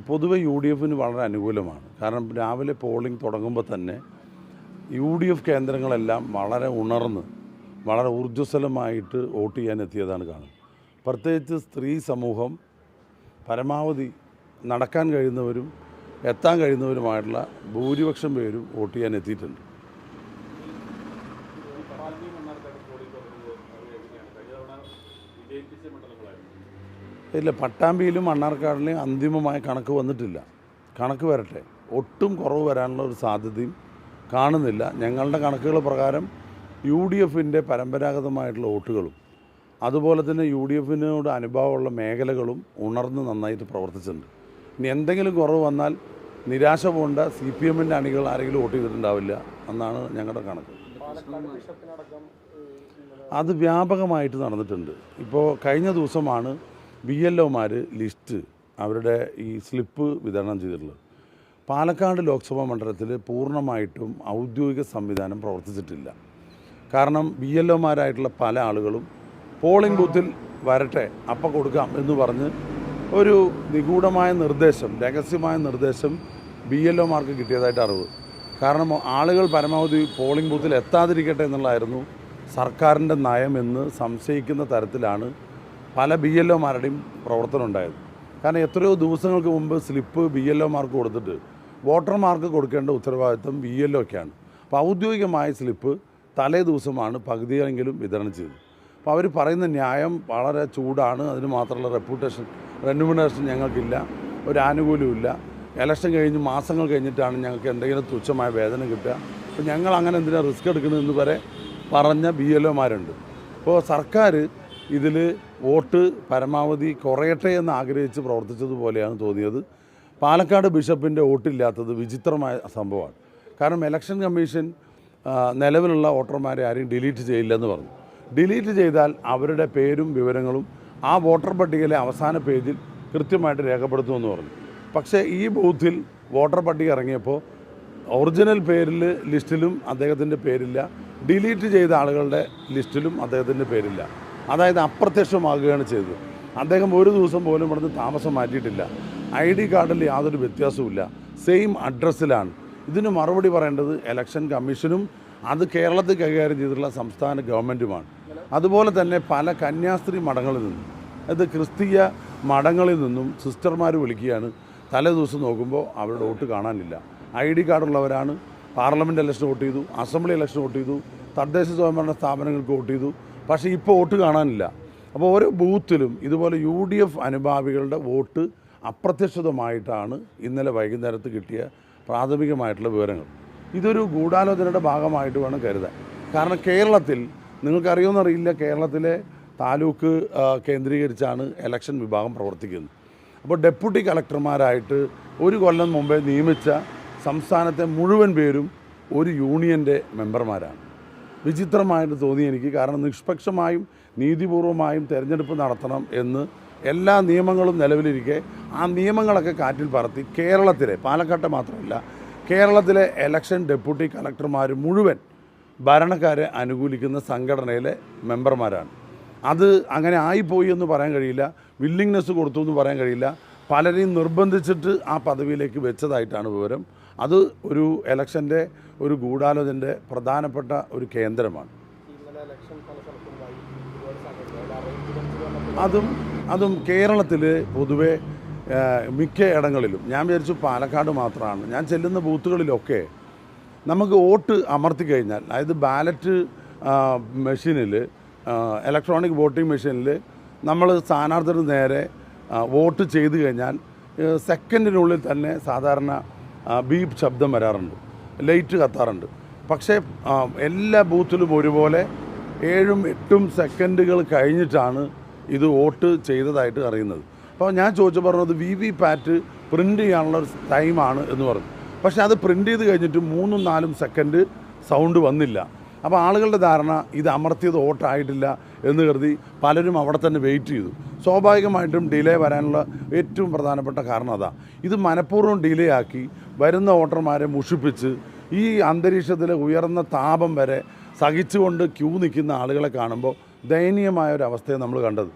പൊതുവെ U D എഫിന് വളരെ അനുകൂലമാണ്. കാരണം രാവിലെ പോളിംഗ് തുടങ്ങുമ്പോൾ തന്നെ യു ഡി എഫ് കേന്ദ്രങ്ങളെല്ലാം വളരെ ഉണർന്ന് വളരെ ഊർജ്ജസ്വലമായിട്ട് വോട്ട് ചെയ്യാൻ എത്തിയതാണ് കാണുന്നത്. പ്രത്യേകിച്ച് സ്ത്രീ സമൂഹം പരമാവധി നടക്കാൻ കഴിയുന്നവരും എത്താൻ കഴിയുന്നവരുമായിട്ടുള്ള ഭൂരിപക്ഷം പേരും വോട്ട് ചെയ്യാൻ എത്തിയിട്ടുണ്ട്. ഇല്ല, പട്ടാമ്പിയിലും മണ്ണാർക്കാടിലും അന്തിമമായ കണക്ക് വന്നിട്ടില്ല. കണക്ക് വരട്ടെ. ഒട്ടും കുറവ് വരാനുള്ള ഒരു സാധ്യതയും കാണുന്നില്ല. ഞങ്ങളുടെ കണക്കുകൾ പ്രകാരം യു ഡി എഫിൻ്റെ പരമ്പരാഗതമായിട്ടുള്ള വോട്ടുകളും അതുപോലെ തന്നെ യു ഡി എഫിനോട് അനുഭാവമുള്ള മേഖലകളും ഉണർന്ന് നന്നായിട്ട് പ്രവർത്തിച്ചിട്ടുണ്ട്. ഇനി എന്തെങ്കിലും കുറവ് വന്നാൽ നിരാശ പോണ്ട സി പി എമ്മിൻ്റെ അണികൾ ആരെങ്കിലും വോട്ട് ചെയ്തിട്ടുണ്ടാവില്ല എന്നാണ് ഞങ്ങളുടെ കണക്ക്. അത് വ്യാപകമായിട്ട് നടന്നിട്ടുണ്ട്. ഇപ്പോൾ കഴിഞ്ഞ ദിവസമാണ് BLOമാർ ലിസ്റ്റ് അവരുടെ ഈ സ്ലിപ്പ് വിതരണം ചെയ്തിട്ടുള്ളത്. പാലക്കാട് ലോക്സഭാ മണ്ഡലത്തിൽ പൂർണ്ണമായിട്ടും ഔദ്യോഗിക സംവിധാനം പ്രവർത്തിച്ചിട്ടില്ല. കാരണം BLOമാരായിട്ടുള്ള പല ആളുകളും പോളിംഗ് ബൂത്തിൽ വരട്ടെ അപ്പം കൊടുക്കാം എന്ന് പറഞ്ഞ് ഒരു നിഗൂഢമായ നിർദ്ദേശം, രഹസ്യമായ നിർദ്ദേശം BLOമാർക്ക് കിട്ടിയതായിട്ട് അറിവ്. കാരണം ആളുകൾ പരമാവധി പോളിംഗ് ബൂത്തിൽ എത്താതിരിക്കട്ടെ എന്നുള്ളതായിരുന്നു സർക്കാരിൻ്റെ നയമെന്ന് സംശയിക്കുന്ന തരത്തിലാണ് പല BLOമാരുടെയും പ്രവർത്തനം ഉണ്ടായത്. കാരണം എത്രയോ ദിവസങ്ങൾക്ക് മുമ്പ് സ്ലിപ്പ് BLOമാർക്ക് കൊടുത്തിട്ട് വോട്ടർമാർക്ക് കൊടുക്കേണ്ട ഉത്തരവാദിത്വം BLOക്കാണ്. അപ്പോൾ ഔദ്യോഗികമായ സ്ലിപ്പ് തലേ ദിവസമാണ് പകുതിയെങ്കിലും വിതരണം ചെയ്തത്. അപ്പോൾ അവർ പറയുന്ന ന്യായം വളരെ ചൂടാണ്. അതിന് മാത്രമുള്ള റെന്യൂമിനേഷൻ ഞങ്ങൾക്കില്ല, ഒരു ആനുകൂല്യമില്ല, ഇലക്ഷൻ കഴിഞ്ഞ് മാസങ്ങൾ കഴിഞ്ഞിട്ടാണ് ഞങ്ങൾക്ക് എന്തെങ്കിലും തുച്ഛമായ വേതനം കിട്ടുക, അപ്പോൾ ഞങ്ങൾ അങ്ങനെ എന്തിനാണ് റിസ്ക് എടുക്കുന്നതെന്ന് വരെ പറഞ്ഞ BLOമാരുണ്ട്. അപ്പോൾ സർക്കാർ ഇതിൽ വോട്ട് പരമാവധി കുറയട്ടെ എന്ന് ആഗ്രഹിച്ച് പ്രവർത്തിച്ചതുപോലെയാണ് തോന്നിയത്. പാലക്കാട് ബിഷപ്പിൻ്റെ വോട്ടില്ലാത്തത് വിചിത്രമായ സംഭവമാണ്. കാരണം ഇലക്ഷൻ കമ്മീഷൻ നിലവിലുള്ള വോട്ടർമാരെ ആരെയും ഡിലീറ്റ് ചെയ്യില്ലെന്ന് പറഞ്ഞു. ഡിലീറ്റ് ചെയ്താൽ അവരുടെ പേരും വിവരങ്ങളും ആ വോട്ടർ പട്ടികയിലെ അവസാന പേജിൽ കൃത്യമായിട്ട് രേഖപ്പെടുത്തുമെന്ന് പറഞ്ഞു. പക്ഷേ ഈ ബൂത്തിൽ വോട്ടർ പട്ടിക ഇറങ്ങിയപ്പോൾ ഒറിജിനൽ പേരിൽ ലിസ്റ്റിലും അദ്ദേഹത്തിൻ്റെ പേരില്ല, ഡിലീറ്റ് ചെയ്ത ആളുകളുടെ ലിസ്റ്റിലും അദ്ദേഹത്തിൻ്റെ പേരില്ല. അതായത് അപ്രത്യക്ഷമാകുകയാണ് ചെയ്തത്. അദ്ദേഹം ഒരു ദിവസം പോലും ഇവിടുന്ന് താമസം മാറ്റിയിട്ടില്ല. ID കാർഡിൽ യാതൊരു വ്യത്യാസവുമില്ല, സെയിം അഡ്രസ്സിലാണ്. ഇതിന് മറുപടി പറയേണ്ടത് ഇലക്ഷൻ കമ്മീഷനും അത് കേരളത്തിൽ കൈകാര്യം ചെയ്തിട്ടുള്ള സംസ്ഥാന ഗവൺമെൻറ്റുമാണ്. അതുപോലെ തന്നെ പല കന്യാസ്ത്രീ മഠങ്ങളിൽ നിന്നും, അത് ക്രിസ്തീയ മഠങ്ങളിൽ നിന്നും സിസ്റ്റർമാർ വിളിക്കുകയാണ്. തലേ ദിവസം നോക്കുമ്പോൾ അവരുടെ വോട്ട് കാണാനില്ല. ID കാർഡുള്ളവരാണ്. പാർലമെൻറ്റ് ഇലക്ഷൻ വോട്ട് ചെയ്തു, അസംബ്ലി ഇലക്ഷൻ വോട്ട് ചെയ്തു, തദ്ദേശ സ്വയംഭരണ സ്ഥാപനങ്ങൾക്ക് വോട്ട് ചെയ്തു, പക്ഷേ ഇപ്പോൾ വോട്ട് കാണാനില്ല. അപ്പോൾ ഓരോ ബൂത്തിലും ഇതുപോലെ UDF അനുഭാവികളുടെ വോട്ട് അപ്രത്യക്ഷിതമായിട്ടാണ് ഇന്നലെ വൈകുന്നേരത്ത് കിട്ടിയ പ്രാഥമികമായിട്ടുള്ള വിവരങ്ങൾ. ഇതൊരു ഗൂഢാലോചനയുടെ ഭാഗമായിട്ട് വേണം കരുതാൻ. കാരണം കേരളത്തിൽ നിങ്ങൾക്കറിയുമെന്നറിയില്ല, കേരളത്തിലെ താലൂക്ക് കേന്ദ്രീകരിച്ചാണ് ഇലക്ഷൻ വിഭാഗം പ്രവർത്തിക്കുന്നത്. അപ്പോൾ ഡെപ്യൂട്ടി കളക്ടർമാരായിട്ട് ഒരു കൊല്ലം മുമ്പേ നിയമിച്ച സംസ്ഥാനത്തെ മുഴുവൻ പേരും ഒരു യൂണിയൻ്റെ മെമ്പർമാരാണ്. വിചിത്രമായിട്ട് തോന്നി എനിക്ക്. കാരണം നിഷ്പക്ഷമായും നീതിപൂർവമായും തിരഞ്ഞെടുപ്പ് നടത്തണം എന്ന് എല്ലാ നിയമങ്ങളും നിലവിലിരിക്കെ ആ നിയമങ്ങളൊക്കെ കാറ്റിൽ പറത്തി കേരളത്തിലെ, പാലക്കാട്ടെ മാത്രമല്ല കേരളത്തിലെ ഇലക്ഷൻ ഡെപ്യൂട്ടി കളക്ടർമാർ മുഴുവൻ ഭരണക്കാരെ അനുകൂലിക്കുന്ന സംഘടനയിലെ മെമ്പർമാരാണ്. അത് അങ്ങനെ ആയിപ്പോയി എന്ന് പറയാൻ കഴിയില്ല, വില്ലിങ്നെസ് കൊടുത്തു എന്ന് പറയാൻ കഴിയില്ല. പലരെയും നിർബന്ധിച്ചിട്ട് ആ പദവിയിലേക്ക് വെച്ചതായിട്ടാണ് വിവരം. അത് ഒരു ഇലക്ഷൻ്റെ ഒരു ഗൂഢാലോചനയുടെ പ്രധാനപ്പെട്ട ഒരു കേന്ദ്രമാണ്. അതും കേരളത്തിൽ പൊതുവെ മിക്ക ഇടങ്ങളിലും, ഞാൻ വിചാരിച്ചു പാലക്കാട് മാത്രമാണ്, ഞാൻ ചെല്ലുന്ന ബൂത്തുകളിലൊക്കെ നമുക്ക് വോട്ട് അമർത്തി കഴിഞ്ഞാൽ, അതായത് ബാലറ്റ് മെഷീനിൽ, ഇലക്ട്രോണിക് വോട്ടിംഗ് മെഷീനിൽ നമ്മൾ സ്ഥാനാർത്ഥിയുടെ നേരെ വോട്ട് ചെയ്ത് കഴിഞ്ഞാൽ സെക്കൻഡിനുള്ളിൽ തന്നെ സാധാരണ ബീപ്പ് ശബ്ദം വരാറുണ്ട്, ലൈറ്റ് കത്താറുണ്ട്. പക്ഷേ എല്ലാ ബൂത്തിലും ഒരുപോലെ 7-8 സെക്കൻഡുകൾ കഴിഞ്ഞിട്ടാണ് ഇത് വോട്ട് ചെയ്തതായിട്ട് അറിയുന്നത്. അപ്പോൾ ഞാൻ ചോദിച്ചു പറഞ്ഞത് VVPAT പ്രിൻ്റ് ചെയ്യാനുള്ള ഒരു ടൈമാണ് എന്ന് പറഞ്ഞു. പക്ഷേ അത് പ്രിൻ്റ് ചെയ്ത് കഴിഞ്ഞിട്ട് 3-4 സെക്കൻഡ് സൗണ്ട് വന്നില്ല. അപ്പോൾ ആളുകളുടെ ധാരണ ഇത് അമർത്തിയത് വോട്ടായിട്ടില്ല എന്ന് കരുതി പലരും അവിടെ തന്നെ വെയിറ്റ് ചെയ്തു. സ്വാഭാവികമായിട്ടും ഡിലേ വരാനുള്ള ഏറ്റവും പ്രധാനപ്പെട്ട കാരണം അതാണ്. ഇത് മനഃപൂർവ്വം ഡിലേ ആക്കി വരുന്ന വോട്ടർമാരെ മുഷിപ്പിച്ച് ഈ അന്തരീക്ഷത്തിലെ ഉയർന്ന താപം വരെ സഹിച്ചുകൊണ്ട് ക്യൂ നിൽക്കുന്ന ആളുകളെ കാണുമ്പോൾ ദയനീയമായ ഒരു അവസ്ഥയെ നമ്മൾ കണ്ടത്.